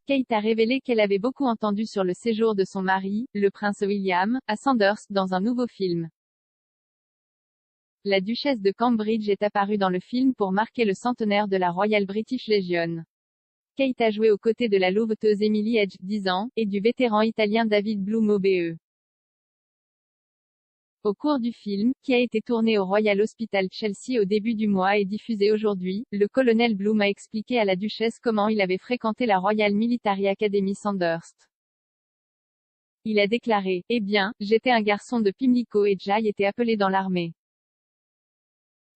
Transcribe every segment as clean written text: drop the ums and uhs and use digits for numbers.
Kate a révélé qu'elle avait beaucoup entendu sur le séjour de son mari, le prince William, à Sandhurst dans un nouveau film. La duchesse de Cambridge est apparue dans le film pour marquer le centenaire de la Royal British Legion. Kate a joué aux côtés de la louveteuse Emily Edge, 10 ans, et du vétéran italien David Bloom OBE. Au cours du film, qui a été tourné au Royal Hospital Chelsea au début du mois et diffusé aujourd'hui, le colonel Bloom a expliqué à la duchesse comment il avait fréquenté la Royal Military Academy Sandhurst. Il a déclaré: « Eh bien, j'étais un garçon de Pimlico et Jay était appelé dans l'armée.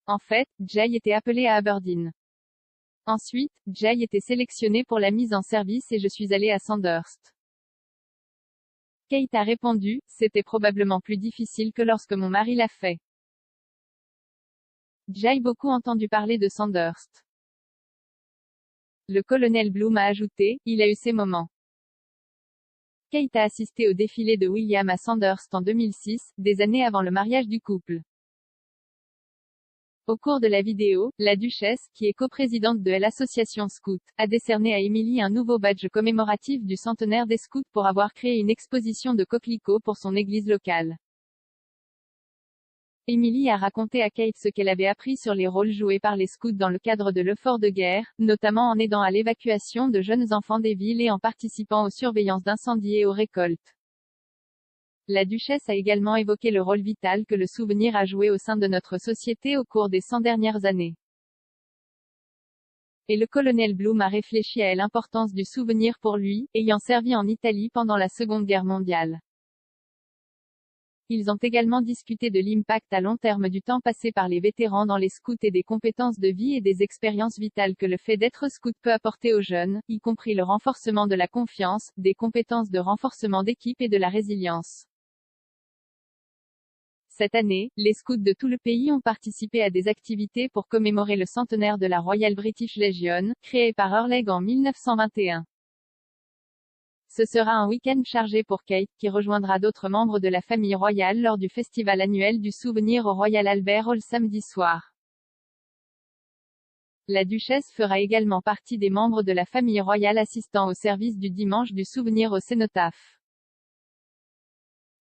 En fait, Jay était appelé à Aberdeen. Ensuite, Jay était sélectionné pour la mise en service et je suis allé à Sandhurst. » Kate a répondu: « C'était probablement plus difficile que lorsque mon mari l'a fait. J'ai beaucoup entendu parler de Sandhurst. » Le colonel Bloom a ajouté: « Il a eu ses moments. » Kate a assisté au défilé de William à Sandhurst en 2006, des années avant le mariage du couple. Au cours de la vidéo, la duchesse, qui est coprésidente de l'association Scout, a décerné à Emily un nouveau badge commémoratif du centenaire des Scouts pour avoir créé une exposition de coquelicots pour son église locale. Emily a raconté à Kate ce qu'elle avait appris sur les rôles joués par les Scouts dans le cadre de l'effort de guerre, notamment en aidant à l'évacuation de jeunes enfants des villes et en participant aux surveillances d'incendies et aux récoltes. La duchesse a également évoqué le rôle vital que le souvenir a joué au sein de notre société au cours des 100 dernières années. Et le colonel Bloom a réfléchi à l'importance du souvenir pour lui, ayant servi en Italie pendant la Seconde Guerre mondiale. Ils ont également discuté de l'impact à long terme du temps passé par les vétérans dans les scouts et des compétences de vie et des expériences vitales que le fait d'être scout peut apporter aux jeunes, y compris le renforcement de la confiance, des compétences de renforcement d'équipe et de la résilience. Cette année, les scouts de tout le pays ont participé à des activités pour commémorer le centenaire de la Royal British Legion, créée par Earl Legge en 1921. Ce sera un week-end chargé pour Kate, qui rejoindra d'autres membres de la famille royale lors du festival annuel du souvenir au Royal Albert Hall samedi soir. La duchesse fera également partie des membres de la famille royale assistant au service du dimanche du souvenir au cénotaphe.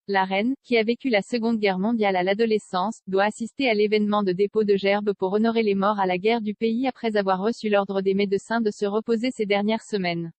La reine, qui a vécu la Seconde Guerre mondiale à l'adolescence, doit assister à l'événement de dépôt de gerbes pour honorer les morts à la guerre du pays après avoir reçu l'ordre des médecins de se reposer ces dernières semaines.